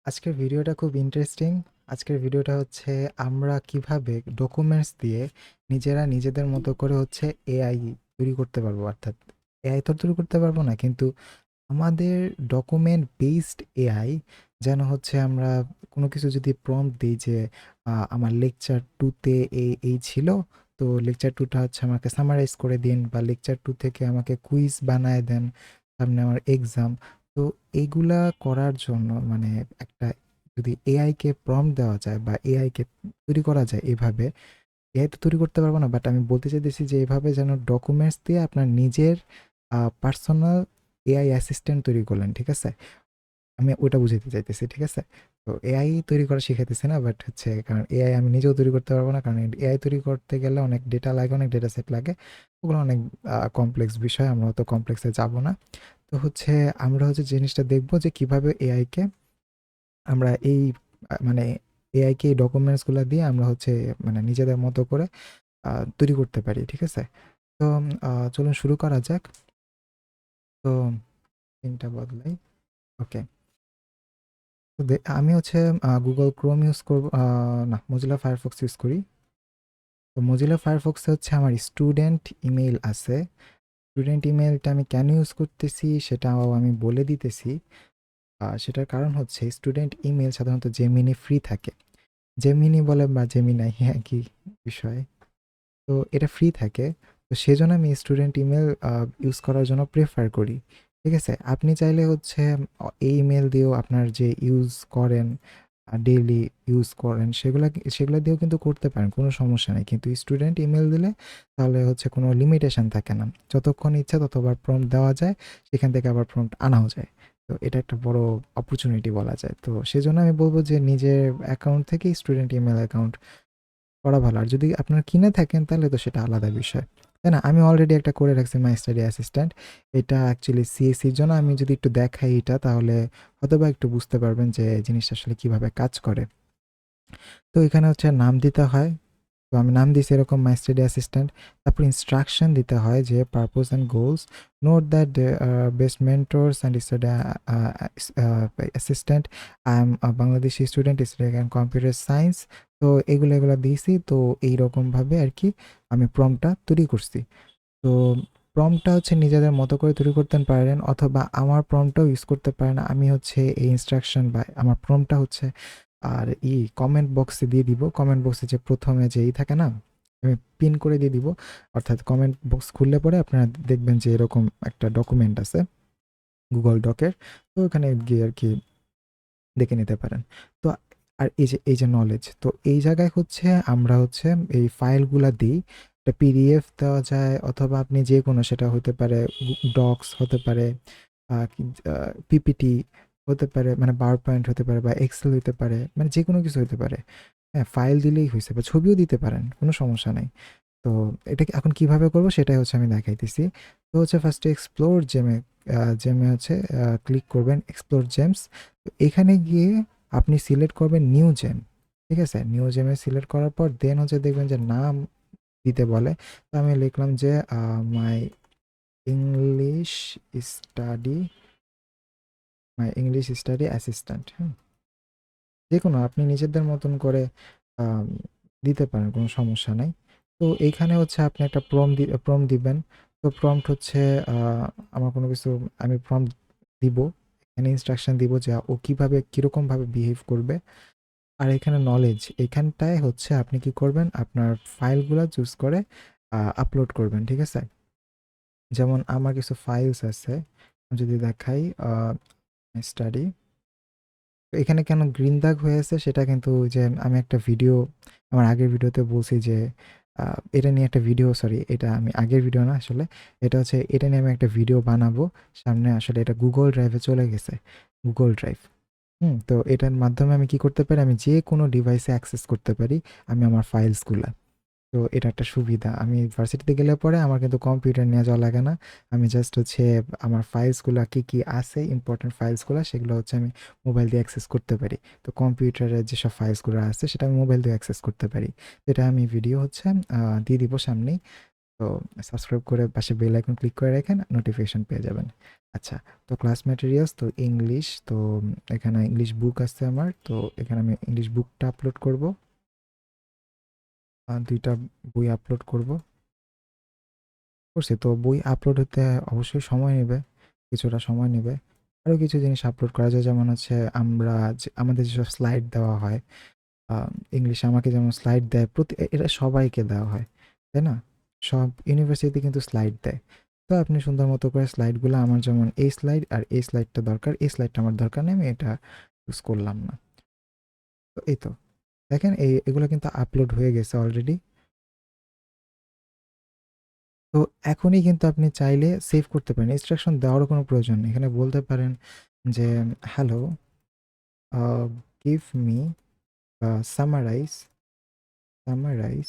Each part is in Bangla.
আজকের ভিডিওটা খুব ইন্টারেস্টিং। আজকের ভিডিওটা হচ্ছে আমরা কিভাবে ডকুমেন্টস দিয়ে নিজেরা নিজেদের মতো করে হচ্ছে এআই তৈরি করতে পারবো। অর্থাৎ এআই তো তৈরি করতে পারবো না, কিন্তু আমাদের ডকুমেন্ট বেসড এআই যেন হচ্ছে আমরা কোনো কিছু যদি প্রম্পট দিই যে আমার লেকচার টুতে এই ছিল, তো লেকচার টুটা হচ্ছে আমাকে সামারাইজ করে দিন, বা লেকচার টু থেকে আমাকে কুইজ বানায় দেন, সামনে আমার এক্সাম। তো এইগুলা করার জন্য মানে একটা যদি এআইকে প্রম্পট দেওয়া যায় বা এআইকে তৈরি করা যায় এভাবে, এআই তো তৈরি করতে পারবো না, বাট আমি বলতে চাইতেছি যে এভাবে যেন ডকুমেন্টস দিয়ে আপনার নিজের পার্সোনাল এআই অ্যাসিস্ট্যান্ট তৈরি করলেন, ঠিক আছে? আমি ওটা বুঝাইতে চাইতেছি, ঠিক আছে? তো এআই তৈরি করা শিখাইতেছি না, বাট হচ্ছে কারণ এআই আমি নিজেও তৈরি করতে পারবো না, কারণ এআই তৈরি করতে গেলে অনেক ডেটা লাগে, অনেক ডেটা সেট লাগে। ওগুলো অনেক কমপ্লেক্স বিষয়, আমরা অত কমপ্লেক্সে যাব না। তো হচ্ছে আমরা হচ্ছে জিনিসটা দেখবো যে কিভাবে এআইকে আমরা এই মানে এআইকে এই ডকুমেন্টসগুলো দিয়ে আমরা হচ্ছে মানে নিজেদের মতো করে তৈরি করতে পারি, ঠিক আছে? তো চলুন শুরু করা যাক। তো সিনটা বদলাই। ওকে। তো আমি হচ্ছে গুগল ক্রোম ইউজ করব, না, মজিলা ফায়ারফক্স ইউজ করি। তো মজিলা ফায়ারফক্সে হচ্ছে আমার স্টুডেন্ট ইমেইল আছে। স্টুডেন্ট ইমেইলটা আমি কেন ইউজ করতেছি সেটাও আমি বলে দিতেছি। সেটার কারণ হচ্ছে স্টুডেন্ট ইমেইল সাধারণত জেমিনি ফ্রি থাকে। জেমিনি বলে বা জেমিনাই, হ্যাঁ, একই বিষয়। তো এটা ফ্রি থাকে। তো সেজন্য আমি স্টুডেন্ট ইমেল ইউজ করার জন্য প্রেফার করি। ঠিক আছে? আপনি চাইলে হচ্ছে এই ইমেল দিয়েও আপনার যে ইউজ করেন, ডেইলি ইউজ করেন, সেগুলা দিয়েও কিন্তু করতে পারেন। কোনো সমস্যা নেই। কিন্তু স্টুডেন্ট ইমেল দিলে তাহলে হচ্ছে কোনো লিমিটেশন থাকে না। যতক্ষণ ইচ্ছা ততবার প্রম্পট দেওয়া যায়, সেখান থেকে আবার প্রম্পট আনাও যায়। তো এটা একটা বড় অপরচুনিটি বলা যায়। তো সেজন্য আমি বলব যে নিজের অ্যাকাউন্ট থেকেই স্টুডেন্ট ইমেল অ্যাকাউন্ট করা ভালো। আর যদি আপনারা কিনে থাকেন তাহলে তো সেটা আলাদা বিষয়। তাই না? আমি অলরেডি একটা করে রাখছি মাই স্টাডি অ্যাসিস্ট্যান্ট। এটা অ্যাকচুয়ালি সিএসসির জন্য। আমি যদি একটু দেখাই এটা, তাহলে হয়তোবা একটু বুঝতে পারবেন যে জিনিসটা আসলে কিভাবে কাজ করে। তো এখানে হচ্ছে নাম দিতে হয়। তো আমি নাম দিয়েছি এরকম মাই স্টাডি অ্যাসিস্ট্যান্ট। তারপর ইনস্ট্রাকশন দিতে হয় যে purpose and goals, note that best mentors and study assistant, I am Bangladeshi student studying and computer science. তো এগুলো দিয়েছি। তো এইরকমভাবে আর কি আমি প্রম্পটটা তৈরি করছি। তো প্রম্পটটা হচ্ছে নিজেদের মতো করে তৈরি করতে পারেন, অথবা আমার প্রম্পটটাও ইউজ করতে পারেন। আমি হচ্ছে এই ইনস্ট্রাকশন বা আমার প্রম্পটটা হচ্ছে আর কমেন্ট বক্সে দিয়ে দিব। কমেন্ট বক্সে যে প্রথমে যেই থাকে না, আমি পিন করে দিয়ে দিব। অর্থাৎ কমেন্ট বক্স খুললে পরে আপনারা দেখবেন যে এরকম একটা ডকুমেন্ট আছে গুগল ডকের। তো ওখানে গিয়ে আর কি দেখে নিতে পারেন। তো আর এই যে নলেজ, তো এই জায়গায় হচ্ছে আমরা হচ্ছে এই ফাইলগুলা দিই। একটা পিডিএফ দেওয়া যায়, অথবা আপনি যে কোনো, সেটা হতে পারে ডক্স হতে পারে, পিপিটি হতে পারে, মানে পাওয়ার পয়েন্ট হতে পারে, বা এক্সেল হতে পারে, মানে যে কোনো কিছু হতে পারে। হ্যাঁ, ফাইল দিলেই হয়েছে, বা ছবিও দিতে পারেন, কোনো সমস্যা নাই। তো এটা এখন কিভাবে করব সেটাই হচ্ছে আমি দেখাইতেছি। তো হচ্ছে ফার্স্টে এক্সপ্লোর জেমে, জেমে হচ্ছে ক্লিক করবেন এক্সপ্লোর জেমস। তো এখানে গিয়ে আপনি সিলেক্ট করবেন নিউ জেম। ঠিক আছে? নিউ জেমে সিলেক্ট করার পর দেন হচ্ছে দেখবেন যে নাম দিতে বলে। তো আমি লিখলাম যে my English study my English study assistant. হ্যাঁ, যে কোনো আপনি নিজেদের মতন করে আম, দিতে পারেন, কোনো সমস্যা নাই। তো এইখানে হচ্ছে আপনি একটা প্রম্পট দিবেন। তো প্রম্পট হচ্ছে আহ, আমার কোনো কিছু, আমি প্রম্পট দিব, এখানে ইনস্ট্রাকশন দিব যে ও কিভাবে কিরকমভাবে বিহেভ করবে। আর এখানে নলেজ, এখানটায় হচ্ছে আপনি কি করবেন, আপনার ফাইলগুলো চুজ করে আপলোড করবেন, ঠিক আছে? যেমন আমার কিছু ফাইলস আছে, আমি যদি দেখাই স্টাডি। তো এখানে কেন গ্রিন দাগ হয়ে আছে সেটা কিন্তু ওই যে আমি একটা ভিডিও, আমার আগের ভিডিওতে বলছি যে এটা নিয়ে একটা ভিডিও, সরি, এটা আমি আগের ভিডিও না আসলে, এটা হচ্ছে এটা নিয়ে আমি একটা ভিডিও বানাবো সামনে। আসলে এটা গুগল ড্রাইভে চলে গেছে, গুগল ড্রাইভ। তো এটার মাধ্যমে আমি কি করতে পারি, আমি যে কোনো ডিভাইসে অ্যাক্সেস করতে পারি আমি আমার ফাইলসগুলা। তো এটা একটা সুবিধা। আমি ভার্সিটিতে গেলে পরে আমার কিন্তু কম্পিউটার নিয়ে যাওয়া লাগে না। আমি জাস্ট হচ্ছে আমার ফাইলসগুলা কি আছে, ইম্পোর্টেন্ট ফাইলসগুলা, সেগুলো হচ্ছে আমি মোবাইল দিয়ে অ্যাক্সেস করতে পারি। তো কম্পিউটারে যেসব ফাইলসগুলো আছে সেটা আমি মোবাইল দিয়ে অ্যাক্সেস করতে পারি। তো এটা আমি ভিডিও হচ্ছে দিয়ে দিব সামনেই। তো সাবস্ক্রাইব করে পাশে বেল আইকন ক্লিক করে রাখেন, নোটিফিকেশন পেয়ে যাবেন। আচ্ছা, তো ক্লাস ম্যাটেরিয়ালস তো ইংলিশ, তো এখানে ইংলিশ বুক আছে আমার, তো এখানে আমি ইংলিশ বুকটা আপলোড করব, 2টা বই আপলোড করছি। তো বই আপলোড হতে অবশ্যই সময় নেবে, কিছুটা সময় নেবে। আরও কিছু জিনিস আপলোড করা যায়, যেমন হচ্ছে আমাদের যেসব স্লাইড দেওয়া হয়, ইংলিশে আমাকে যেমন স্লাইড দেয়, এটা সবাইকে দেওয়া হয়, তাই না? সব ইউনিভার্সিটি কিন্তু স্লাইড দেয়। তো আপনি সুন্দর মতো করে স্লাইডগুলো, আমার যেমন এই স্লাইড আর এই স্লাইডটা দরকার, এই স্লাইডটা আমার দরকার নেই, আমি এটা ইউজ করলাম না। তো এই তো দেখেন, এগুলো কিন্তু আপলোড হয়ে গেছে অলরেডি। তো এখনই কিন্তু আপনি চাইলে সেভ করতে পারেন, ইনস্ট্রাকশন দেওয়ারও কোনো প্রয়োজন নেই। এখানে বলতে পারেন যে hello, give me summarize, summarize,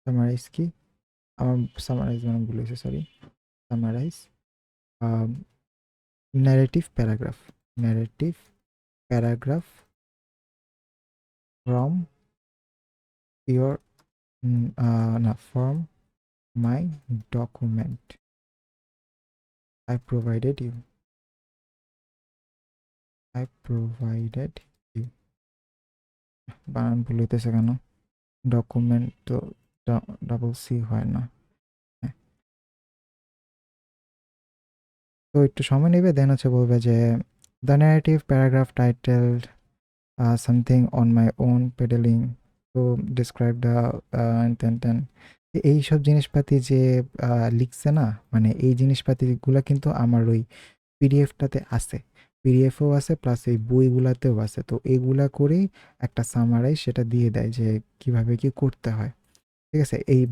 summarize কি, আমার সামারাইজ মানে ভুল হয়েছে, sorry. Summarize narrative paragraph, narrative paragraph from your, না, from my document I provided you, I provided you. বানান ভুল হইতেছে কেন? ডকুমেন্ট তো ডাবল সি হয় না। হ্যাঁ, তো একটু সময় নেবে, দেন হচ্ছে বলবে যে the narrative paragraph titled something on my own pedalling to describe the ten. এইসব জিনিসপাতি যে লিখছে না, মানে এই জিনিসপাতিগুলো কিন্তু আমার ওই পিডিএফটাতে আছে, পিডিএফও আছে, প্লাস এই বইগুলাতেও আছে। তো এগুলা করেই একটা সামারাইজ সেটা দিয়ে দেয় যে কিভাবে কি করতে হয়। ঠিক আছে? এই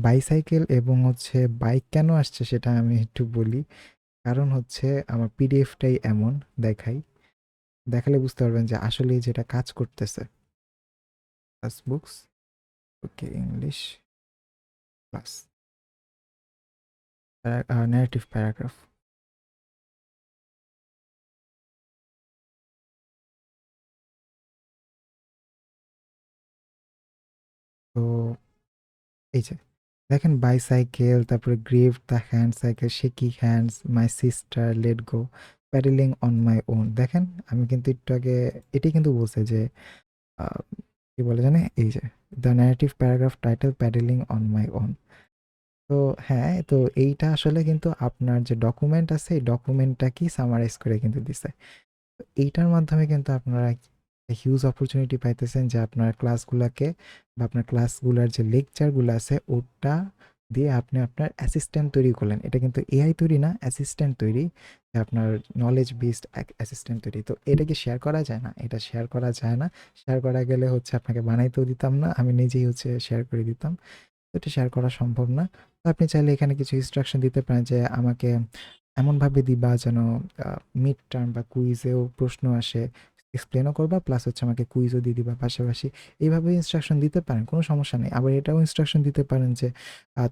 বাইসাইকেল এবং হচ্ছে বাইক কেন আসছে সেটা আমি একটু বলি। কারণ হচ্ছে আমার পিডিএফটাই এমন, দেখাই, দেখালে বুঝতে পারবেন যে আসলেই যেটা কাজ করতেছে। ক্লাস বুকস, ওকে, ইংলিশ ক্লাস, ন্যারেটিভ প্যারাগ্রাফ। তো এই যে দেখেন, বাইসাইকেল, তারপরে grieve the hand cycle, শেকি hands, my sister, let go, paddling on my on. দেখেন, আমি কিন্তু একটু আগে এটাই কিন্তু বলছে যে আহ, কি বলে জানে, এই যে the narrative paragraph title paddling on my on. তো হ্যাঁ, তো এইটা আসলে কিন্তু আপনার যে ডকুমেন্ট আছে, এই ডকুমেন্টটা কি সামারাইজ করে কিন্তু দিছে। তো এইটার মাধ্যমে কিন্তু আপনারা হিউজ অপরচুনিটি পাইতেছেন যে আপনার ক্লাসগুলোকে বা আপনার ক্লাসগুলোর যে লেকচারগুলো আছে ওটা দিয়ে আপনি আপনার অ্যাসিস্ট্যান্ট তৈরি করলেন। এটা কিন্তু এআই তৈরি না, অ্যাসিস্ট্যান্ট তৈরি, যে আপনার নলেজ বেসড অ্যাসিস্ট্যান্ট তৈরি। তো এটা কি শেয়ার করা যায় না? এটা শেয়ার করা যায় না। শেয়ার করা গেলে হচ্ছে আপনাকে বানাইতেও দিতাম না, আমি নিজেই হচ্ছে শেয়ার করে দিতাম। তো এটা শেয়ার করা সম্ভব না। তো আপনি চাইলে এখানে কিছু ইনস্ট্রাকশন দিতে পারেন যে আমাকে এমনভাবে দিবা যেন মিড টার্ম বা কুইজেও প্রশ্ন আসে, এক্সপ্লেনও করবা, প্লাস হচ্ছে আমাকে কুইজও দিয়ে দিবা পাশাপাশি। এইভাবে ইনস্ট্রাকশন দিতে পারেন, কোনো সমস্যা নেই। আবার এটাও ইনস্ট্রাকশন দিতে পারেন যে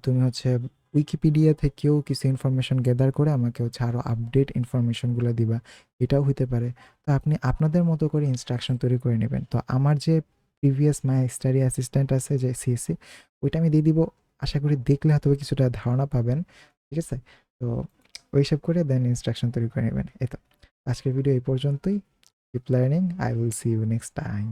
তুমি হচ্ছে উইকিপিডিয়া থেকেও কিছু ইনফরমেশন গ্যাদার করে আমাকে হচ্ছে আরও আপডেট ইনফরমেশনগুলো দিবা, এটাও হইতে পারে। তো আপনি আপনাদের মতো করে ইনস্ট্রাকশন তৈরি করে নেবেন। তো আমার যে প্রিভিয়াস মাই স্টাডি অ্যাসিস্ট্যান্ট আছে যে সিএসসি, ওইটা আমি দিয়ে দিব। আশা করি দেখলে হয়তো কিছুটা ধারণা পাবেন। ঠিক আছে? তো ওইসব করে দেন ইনস্ট্রাকশন তৈরি করে নেবেন। এই তো আজকের ভিডিও এই পর্যন্তই। Keep learning, I will see you next time.